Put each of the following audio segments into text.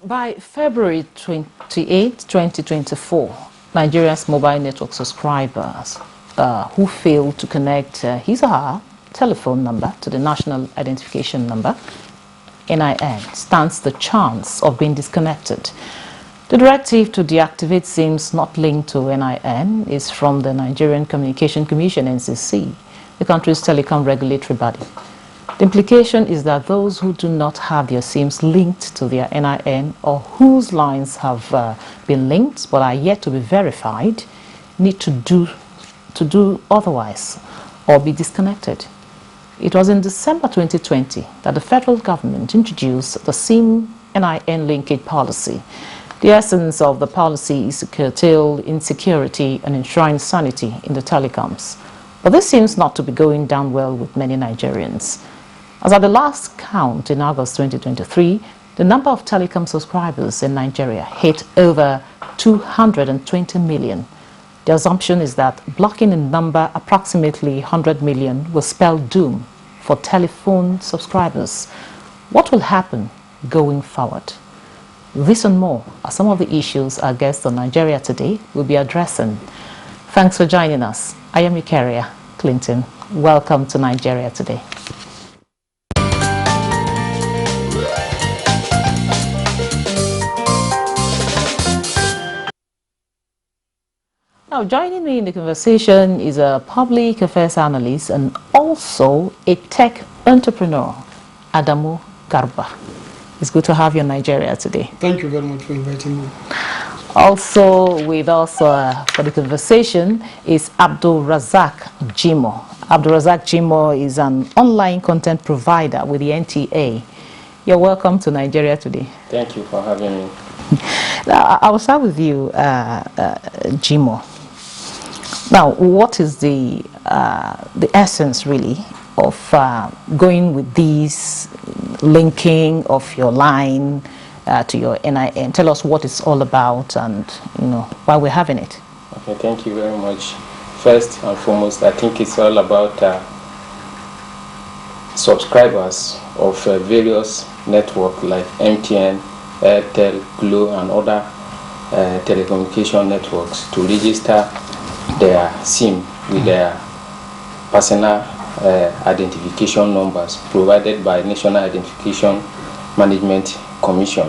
By February 28, 2024, Nigeria's mobile network subscribers who failed to connect his or her telephone number to the National Identification Number, NIN, stands the chance of being disconnected. The directive to deactivate SIMs not linked to NIN is from the Nigerian Communication Commission, NCC, the country's telecom regulatory body. The implication is that those who do not have their SIMs linked to their NIN or whose lines have been linked but are yet to be verified need to do otherwise or be disconnected. It was in December 2020 that the federal government introduced the SIM-NIN linkage policy. The essence of the policy is to curtail insecurity and enshrine sanity in the telecoms. But this seems not to be going down well with many Nigerians. As at the last count in August 2023, the number of telecom subscribers in Nigeria hit over 220 million. The assumption is that blocking a number approximately 100 million will spell doom for telephone subscribers. What will happen going forward? This and more are some of the issues our guests on Nigeria Today will be addressing. Thanks for joining us. I am Eukaria Clinton. Welcome to Nigeria Today. Now, joining me in the conversation is a public affairs analyst and also a tech entrepreneur, Adamu Garba. It's good to have you in Nigeria today. Thank you very much for inviting me. Also with us for the conversation is Abdul Razak Jimo. Abdul Razak Jimo is an online content provider with the NTA. You're welcome to Nigeria today. Thank you for having me. Now, I will start with you, Jimo. Now, what is the essence really of going with these linking of your line to your NIN? Tell us what it's all about and why we're having it. Okay, thank you very much. First and foremost, I think it's all about subscribers of various networks like NTA, Airtel, Glo, and other telecommunication networks to register their SIM with their personal identification numbers provided by National Identification Management Commission.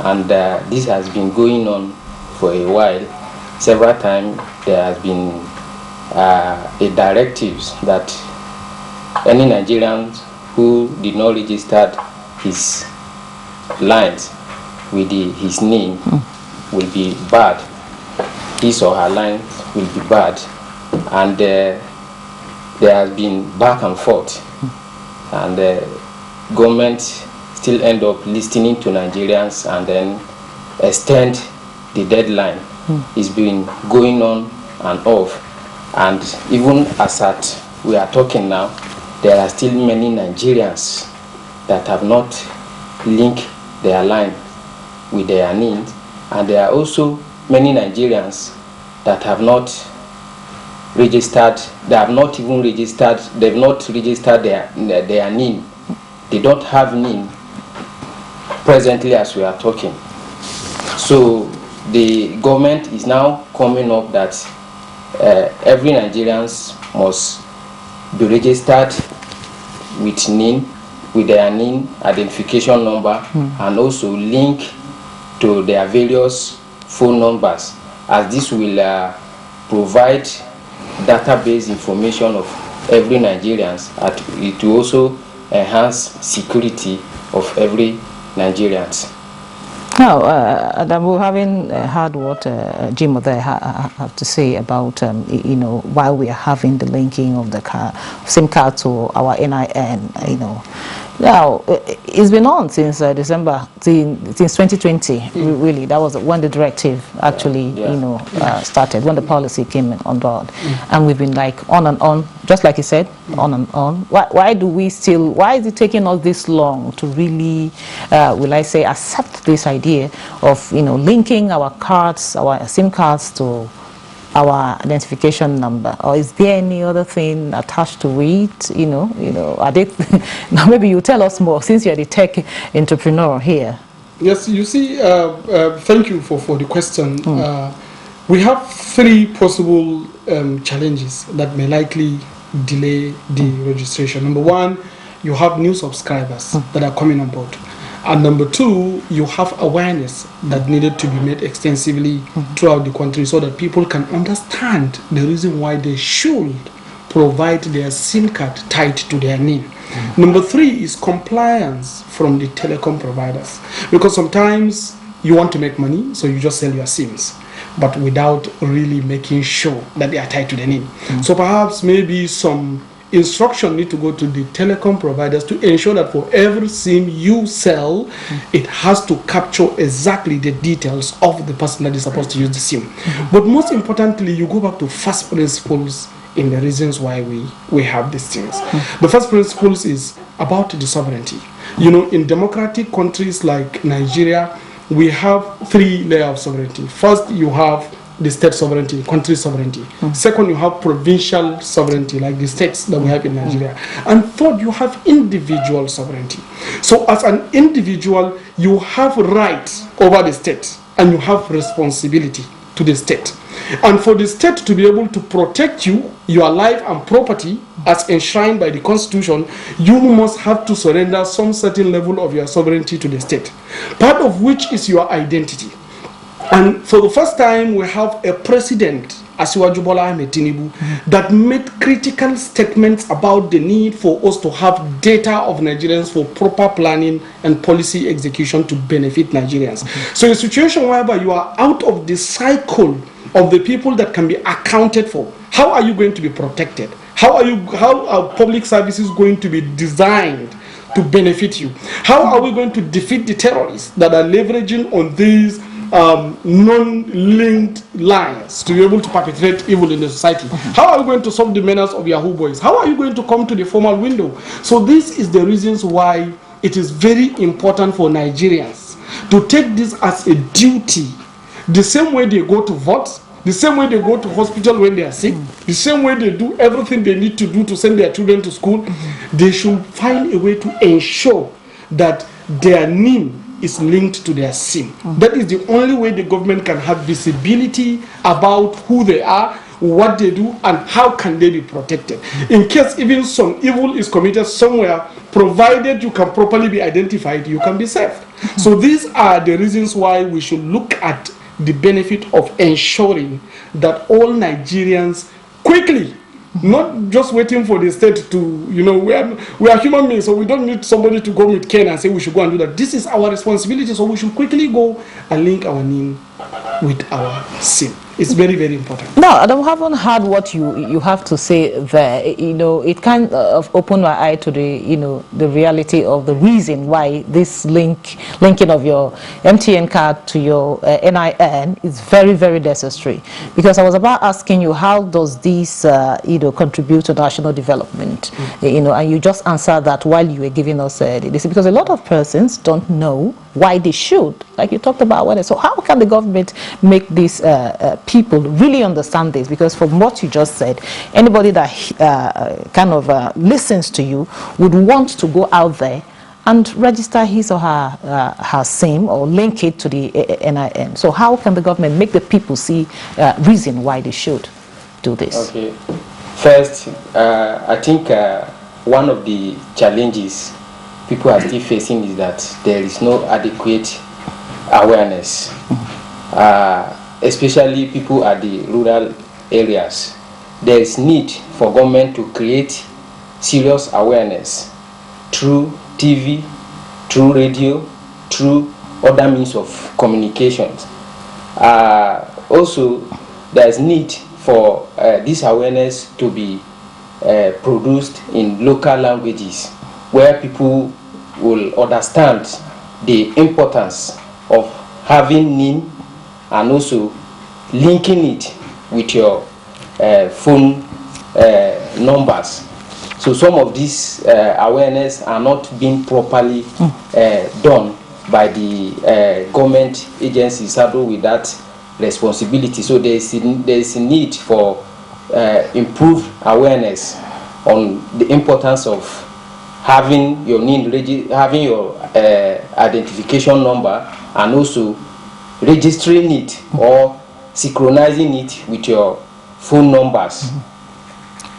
And this has been going on for a while. Several times there has been a directives that any Nigerian who did not register his lines with his name will be barred. His or her line will be barred, and there has been back and forth, and the government still end up listening to Nigerians and then extend the deadline. It's been going on and off, and even as at we are talking now, there are still many Nigerians that have not linked their line with their NIN, and there are also many Nigerians that have not registered, they have not even registered, they've not registered their NIN. They don't have NIN presently as we are talking. So the government is now coming up that every Nigerians must be registered with NIN, with their NIN identification number, and also link to their various phone numbers, as this will provide database information of every Nigerians. It will also enhance security of every Nigerians. Now, Adamu, having heard what Jimo there have to say about, while we are having the linking of the SIM card to our NIN, now it's been on since December, since 2020. Really, that was when the directive actually, started, when the policy came on board, and we've been like on and on, just like you said, on and on. Why is it taking us this long to really, will I say, accept this idea of linking our cards, our SIM cards to our identification number? Or is there any other thing attached to it? Are they now maybe you tell us more, since you're the tech entrepreneur here. Yes, you see, thank you for the question. We have three possible challenges that may likely delay the registration. Number one, you have new subscribers that are coming on board. And number two, you have awareness that needed to be made extensively throughout the country so that people can understand the reason why they should provide their SIM card tied to their name. Number three is compliance from the telecom providers, because sometimes you want to make money, so you just sell your SIMs, but without really making sure that they are tied to the name. So perhaps maybe some instruction need to go to the telecom providers to ensure that for every SIM you sell, it has to capture exactly the details of the person that is supposed to use the SIM. But most importantly, you go back to first principles in the reasons why we have these things. The first principles is about the sovereignty. You know, in democratic countries like Nigeria, we have three layers of sovereignty. First, you have the state sovereignty, country sovereignty. Second, you have provincial sovereignty, like the states that we have in Nigeria. And third, you have individual sovereignty. So as an individual, you have rights over the state and you have responsibility to the state. And for the state to be able to protect you, your life and property as enshrined by the Constitution, you must have to surrender some certain level of your sovereignty to the state, part of which is your identity. And for the first time, we have a president, Asiwaju Bola Ahmed Tinubu, that made critical statements about the need for us to have data of Nigerians for proper planning and policy execution to benefit Nigerians. So a situation whereby you are out of the cycle of the people that can be accounted for, how are you going to be protected? How are public services going to be designed to benefit you? How are we going to defeat the terrorists that are leveraging on these non-linked lines to be able to perpetrate evil in the society? How are you going to solve the menace of Yahoo boys? How are you going to come to the formal window? So this is the reasons why it is very important for Nigerians to take this as a duty, the same way they go to vote, the same way they go to hospital when they are sick, the same way they do everything they need to do to send their children to school. They should find a way to ensure that their name is linked to their SIM. That is the only way the government can have visibility about who they are, what they do, and how can they be protected. In case even some evil is committed somewhere, provided you can properly be identified, you can be saved. So these are the reasons why we should look at the benefit of ensuring that all Nigerians quickly, not just waiting for the state to, you know, we are human beings, so we don't need somebody to go with Ken and say we should go and do that. This is our responsibility, so we should quickly go and link our name with our SIM. It's very, very important. No, I haven't heard what you have to say there. You know, it kind of opened my eye to the, you know, the reality of the reason why this linking of your MTN card to your NIN is very, very necessary. Because I was about asking you, how does this, you know, contribute to national development? You know, and you just answered that while you were giving us this, because a lot of persons don't know why they should, like you talked about awareness. So how can the government make these people really understand this? Because from what you just said, anybody that kind of listens to you would want to go out there and register his or her SIM or link it to the NIN. So how can the government make the people see reason why they should do this? Okay. First, I think one of the challenges people are still facing is that there is no adequate awareness, especially people at the rural areas. There is need for government to create serious awareness through TV, through radio, through other means of communications. Also, there is need for this awareness to be produced in local languages, where people will understand the importance of having NIN and also linking it with your phone numbers. So some of these awareness are not being properly done by the government agencies saddled with that responsibility. So there is a need for improved awareness on the importance of having your having your identification number, and also registering it or synchronizing it with your phone numbers.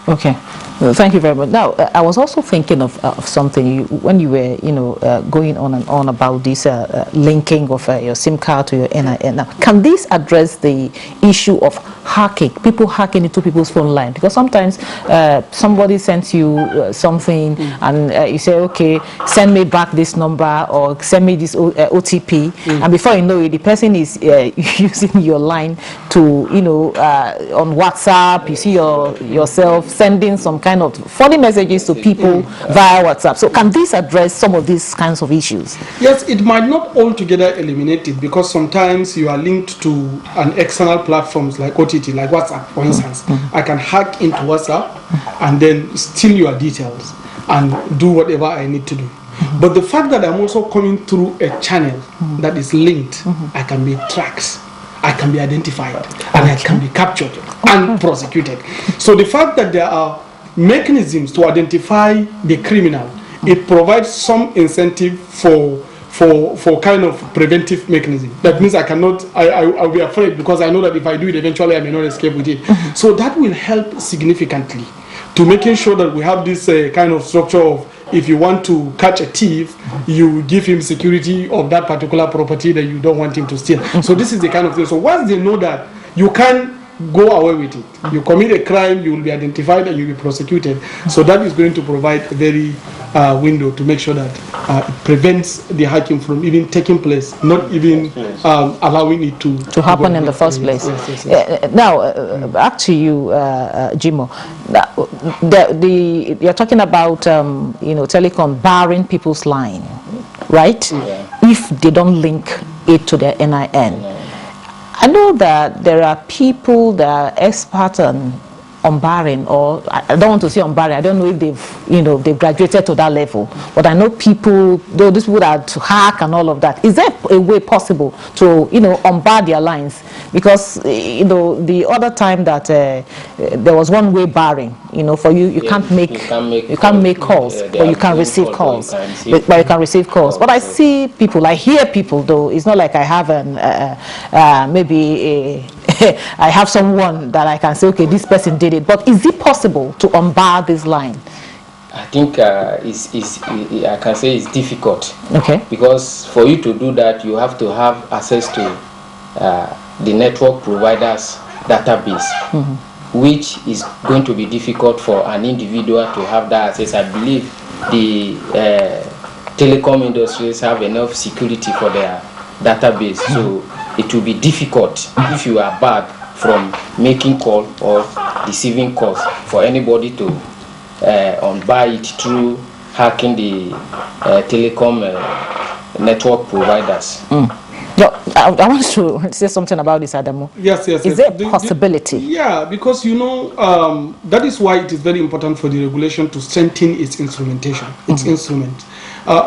Okay, well, thank you very much. Now, I was also thinking of something when you were, going on and on about this linking of your SIM card to your NIN. Now, can this address the issue of hacking, people hacking into people's phone line? Because sometimes somebody sends you something and you say, okay, send me back this number or send me this OTP, and before you know it, the person is using your line to, on WhatsApp, you see yourself sending some kind of funny messages to people via WhatsApp. So can this address some of these kinds of issues? Yes, it might not altogether eliminate it, because sometimes you are linked to an external platforms like OTT, like WhatsApp, for instance. I can hack into WhatsApp and then steal your details and do whatever I need to do. But the fact that I'm also coming through a channel that is linked, I can be tracked, I can be identified, and I can be captured and prosecuted. So the fact that there are mechanisms to identify the criminal, it provides some incentive for kind of preventive mechanism. That means I'll be afraid, because I know that if I do it, eventually I may not escape with it. So that will help significantly to making sure that we have this kind of structure of, if you want to catch a thief, you give him security of that particular property that you don't want him to steal. So this is the kind of thing. So once they know that you can go away with it, you commit a crime, you will be identified and you will be prosecuted. So that is going to provide a very window to make sure that it prevents the hacking from even taking place, not even allowing it to happen in the first place. Yes. Now, back to you, Jimo. You're talking about telecom barring people's line, right? Yeah. If they don't link it to their NIN. I know that there are people that are expert on barring, or I don't want to say on barring. I don't know if they've graduated to that level, but I know people, though these people that hack and all of that. Is there a way possible to unbar their lines? Because the other time that there was one way barring, for you can't make calls, but you can receive calls. But you can receive calls. But I see people, I hear people, though it's not like I have I have someone that I can say, okay, this person did it. But is it possible to unbar this line? I think I can say it's difficult. Okay. Because for you to do that, you have to have access to the network provider's database, which is going to be difficult for an individual to have that access. I believe the telecom industries have enough security for their database, so it will be difficult if you are barred from making call or receiving calls for anybody to unbar it through hacking the telecom network providers. I want to say something about this, Adamu. Yes. Is there a possibility? Yeah, because that is why it is very important for the regulation to strengthen its instrumentation, its instrument.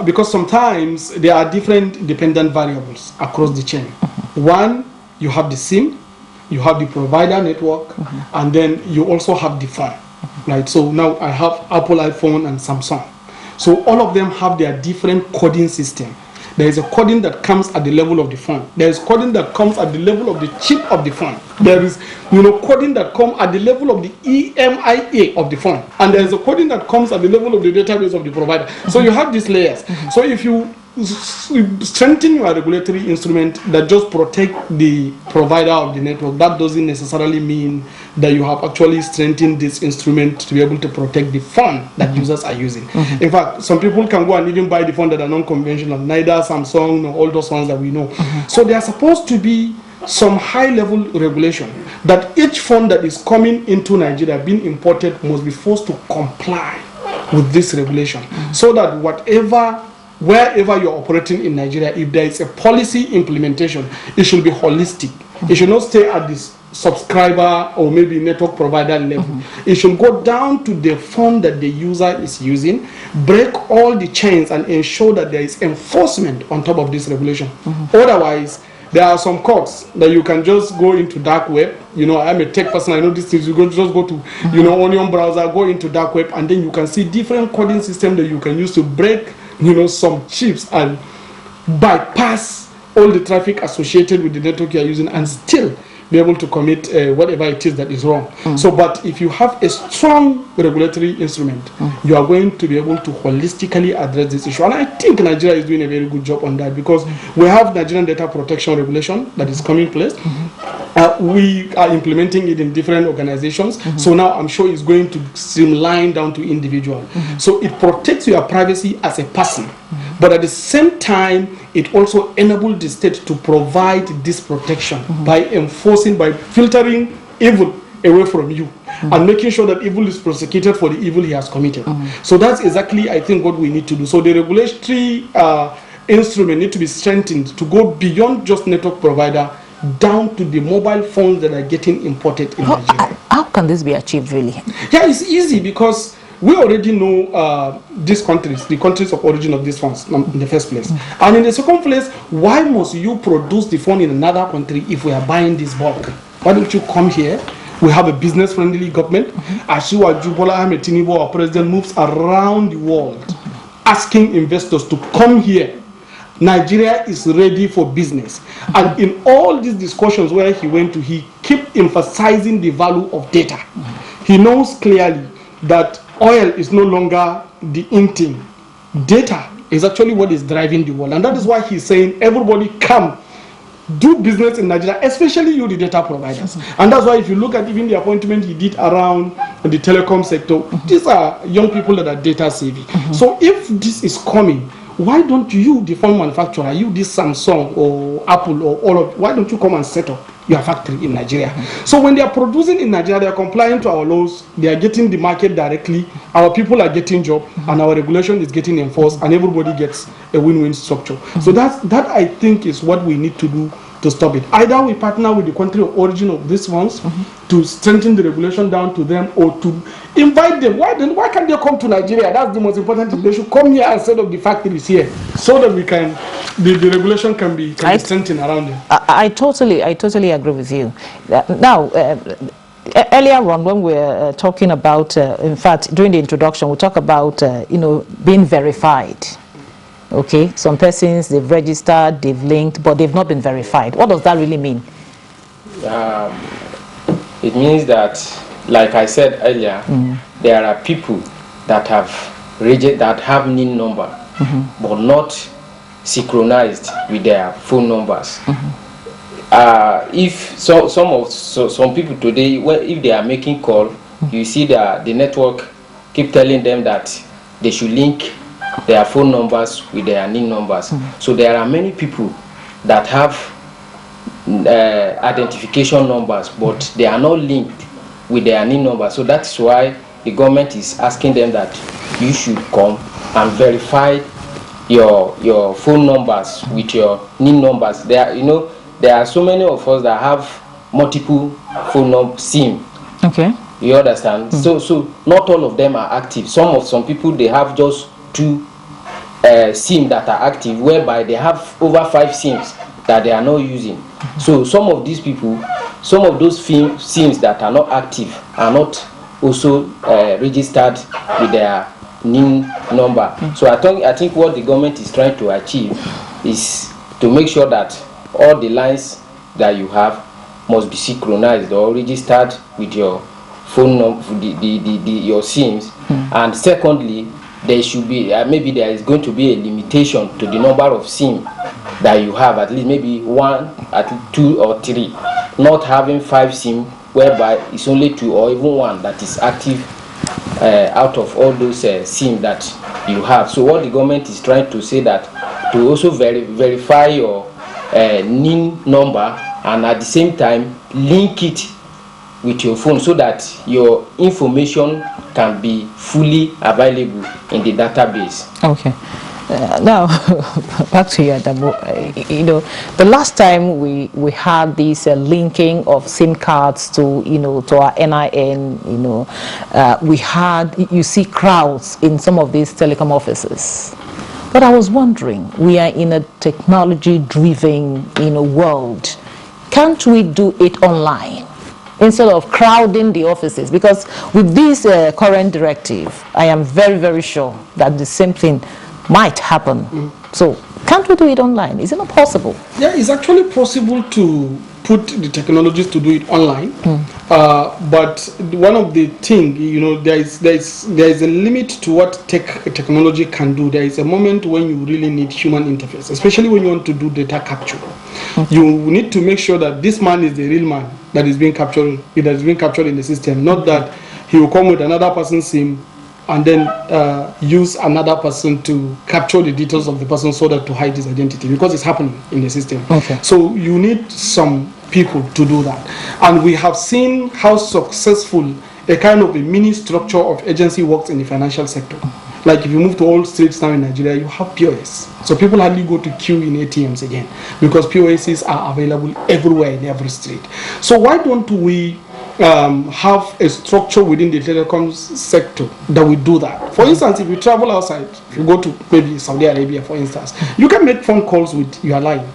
Because sometimes there are different dependent variables across the chain. One, you have the SIM, you have the provider network, and then you also have the phone. Right? So now I have Apple iPhone and Samsung. So all of them have their different coding system. There is a coding that comes at the level of the phone. There is coding that comes at the level of the chip of the phone. There is coding that comes at the level of the EMIA of the phone. And there is a coding that comes at the level of the database of the provider. So you have these layers. So if you strengthen your regulatory instrument that just protect the provider of the network, that doesn't necessarily mean that you have actually strengthened this instrument to be able to protect the phone that users are using. In fact, some people can go and even buy the phone that are non-conventional, neither Samsung nor all those ones that we know. So they are supposed to be some high-level regulation that each phone that is coming into Nigeria being imported must be forced to comply with this regulation, so that wherever you're operating in Nigeria, if there is a policy implementation, it should be holistic. It should not stay at this subscriber or maybe network provider level. It should go down to the phone that the user is using, break all the chains and ensure that there is enforcement on top of this regulation. Otherwise, there are some codes that you can just go into dark web. You know, I'm a tech person, I know these things. You can just go to, you know, Onion browser, go into dark web, and then you can see different coding systems that you can use to break, you know, some chips and bypass all the traffic associated with the network you are using and still be able to commit whatever it is that is wrong. So, but if you have a strong regulatory instrument, you are going to be able to holistically address this issue. And I think Nigeria is doing a very good job on that, because we have Nigerian data protection regulation that is coming in place. We are implementing it in different organizations. So now I'm sure it's going to streamline down to individual. So it protects your privacy as a person. But at the same time, it also enables the state to provide this protection by enforcing, by filtering evil away from you and making sure that evil is prosecuted for the evil he has committed. So that's exactly, I think, what we need to do. So the regulatory instrument need to be strengthened to go beyond just network provider down to the mobile phones that are getting imported in Nigeria. How can this be achieved, really? Yeah, it's easy, because we already know these countries, the countries of origin of these phones in the first place. And in the second place, why must you produce the phone in another country if we are buying this bulk? Why don't you come here? We have a business-friendly government. Asiwaju Bola Ahmed Tinubu, our president, moves around the world asking investors to come here. Nigeria is ready for business. And in all these discussions where he went to, he kept emphasizing the value of data. He knows clearly that oil is no longer the in thing. Data is actually what is driving the world. And that is why he's saying, everybody come, do business in Nigeria, especially you, the data providers. And that's why if you look at even the appointment he did around the telecom sector, these are young people that are data savvy. So if this is coming, why don't you, the phone manufacturer, you, this Samsung or Apple or all of, why don't you come and set up your factory in Nigeria? So when they are producing in Nigeria, they are complying to our laws, they are getting the market directly, our people are getting job, and our regulation is getting enforced, and everybody gets a win-win structure. So that I think is what we need to do to stop it. Either we partner with the country of origin of these ones to strengthen the regulation down to them, or to invite them. Why can't they come to Nigeria? That's the most important thing. They should come here and set up the factories here, so that we can, the regulation can be strengthened around them. I totally agree with you. Now, earlier on when we were talking about, in fact, during the introduction, we talked about, you know, being verified. Okay, some persons, they've registered, they've linked, but they've not been verified. What does that really mean? It means that, like I said earlier, there are people that have NIN number, but not synchronized with their phone numbers. If some people today, if they are making call, you see that the network keep telling them that they should link their phone numbers with their NIN numbers. So there are many people that have identification numbers, but they are not linked with their NIN numbers. So that's why the government is asking them that you should come and verify your phone numbers with your NIN numbers. There are so many of us that have multiple phone number SIM. Okay. You understand? So not all of them are active. Some people, they have just 2 SIM that are active, whereby they have over 5 SIMs that they are not using. So some of these people, some of those SIMs that are not active are not also registered with their NIN number. So I think what the government is trying to achieve is to make sure that all the lines that you have must be synchronized or registered with your phone number, your SIMs. And secondly, there should be maybe there is going to be a limitation to the number of SIM that you have, at least maybe 1, at least 2 or 3, not having 5 SIM whereby it's only 2 or even 1 that is active out of all those SIM that you have. So what the government is trying to say, that to also verify your NIN number, and at the same time link it with your phone, so that your information can be fully available in the database. Okay. Now, back to you, Adamu. You know, the last time we had this linking of SIM cards to, to our NIN, we had, you see crowds in some of these telecom offices. But I was wondering, we are in a technology-driven, world. Can't we do it online instead of crowding the offices? Because with this current directive, I am very, very sure that the same thing might happen. So can't we do it online? Is it not possible? Yeah, it's actually possible to put the technologies to do it online. But one of the things, there is a limit to what technology can do. There is a moment when you really need human interface, especially when you want to do data capture. You need to make sure that this man is the real man that is being captured. That is being captured in the system, not that he will come with another person's SIM and then use another person to capture the details of the person so that to hide his identity, because it's happening in the system. Okay. So you need some people to do that. And we have seen how successful a kind of a mini structure of agency works in the financial sector. Like if you move to all streets now in Nigeria, you have POS. So people hardly go to queue in ATMs again because POSs are available everywhere in every street. So why don't we have a structure within the telecom sector that will do that? For instance, if you travel outside, if you go to maybe Saudi Arabia, for instance, you can make phone calls with your line.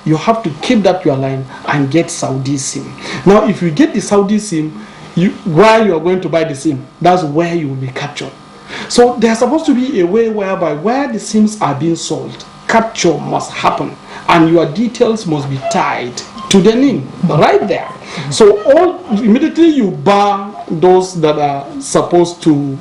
You have to keep that your line and get Saudi SIM. Now, if you get the Saudi SIM, while you are going to buy the SIM, that's where you will be captured. So there's supposed to be a way whereby where the SIMs are being sold, capture must happen, and your details must be tied to the NIN right there. So immediately you bar those that are supposed to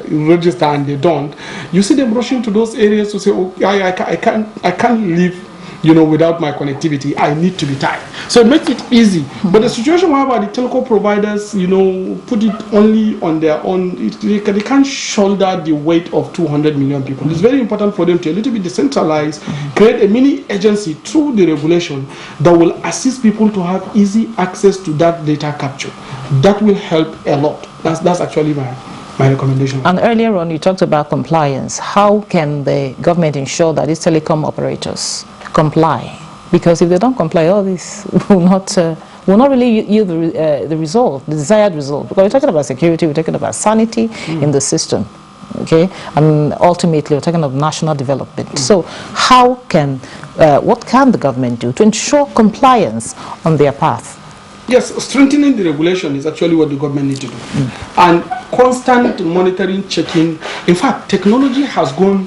register and they don't, you see them rushing to those areas to say, oh, I can't live without my connectivity. I need to be tied. So it makes it easy. But the situation whereby the telecom providers, put it only on their own, they can't shoulder the weight of 200 million people. It's very important for them to a little bit decentralize, create a mini agency through the regulation that will assist people to have easy access to that data capture. That will help a lot. That's actually my recommendation. And earlier on, you talked about compliance. How can the government ensure that these telecom operators comply? Because if they don't comply, all this will not really yield the result, the desired result. Because we're talking about security, we're talking about sanity in the system, okay? And ultimately, we're talking about national development. So what can the government do to ensure compliance on their path? Yes, strengthening the regulation is actually what the government needs to do. And constant monitoring, checking. In fact, technology has gone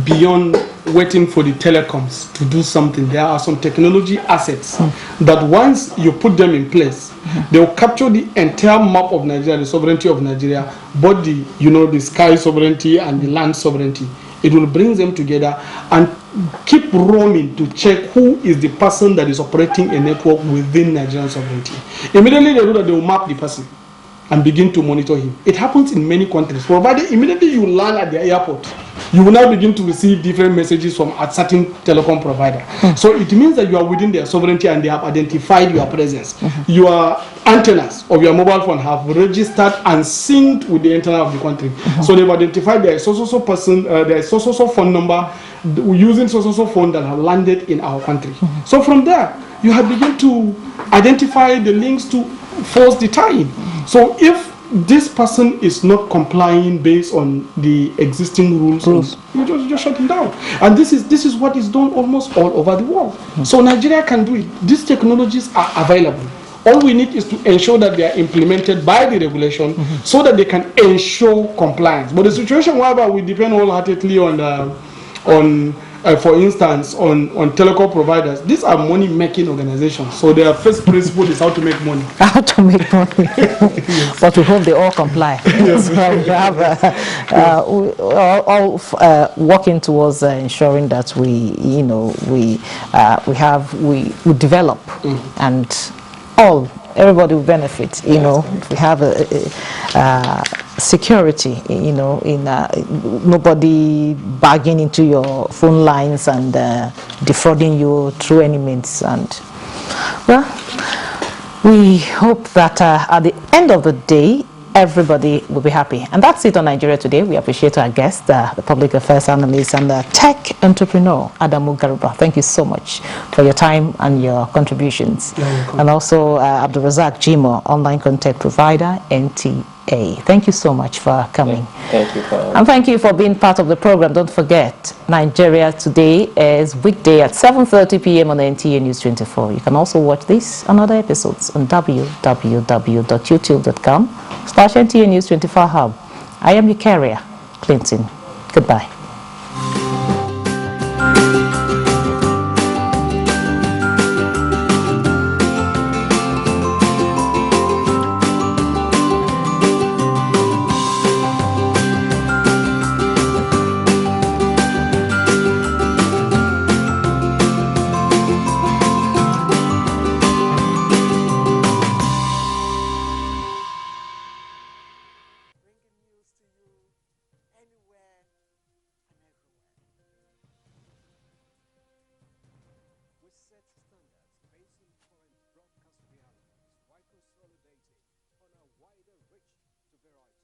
beyond waiting for the telecoms to do something. There are some technology assets that once you put them in place, they will capture the entire map of Nigeria, the sovereignty of Nigeria, both the sky sovereignty and the land sovereignty. It will bring them together and keep roaming to check who is the person that is operating a network within Nigerian sovereignty. Immediately they know that they will map the person and begin to monitor him. It happens in many countries. Provided immediately you land at the airport, you will now begin to receive different messages from a certain telecom provider. So it means that you are within their sovereignty and they have identified your presence. Your antennas of your mobile phone have registered and synced with the antenna of the country. So they've identified there is so person, there is so phone number using so phone that have landed in our country. So from there, you have begun to identify the links to force the tie-in. So if this person is not complying based on the existing rules. You just shut him down. And this is what is done almost all over the world. So Nigeria can do it. These technologies are available. All we need is to ensure that they are implemented by the regulation so that they can ensure compliance. But the situation whereby we depend wholeheartedly on for instance, on telecom providers, these are money-making organizations. So their first principle is how to make money. How to make money. Yes. But we hope they all comply. Yes. We have all working towards ensuring that we develop and everybody will benefit. If we have security, nobody barging into your phone lines and defrauding you through any means. And well, we hope that at the end of the day, everybody will be happy. And that's it on Nigeria Today. We appreciate our guest, the public affairs analyst and the tech entrepreneur, Adamu Garuba. Thank you so much for your time and your contributions. And also Abdul Razak Jimo, online content provider, NTA. Thank you so much for coming. Thank you and thank you for being part of the program. Don't forget, Nigeria Today is weekday at 7:30 p.m. on NTA News 24. You can also watch this and other episodes on www.youtube.com/NTA News 24 Hub. I am your carrier, Clinton. Goodbye. Consolidating on a wider reach to variety.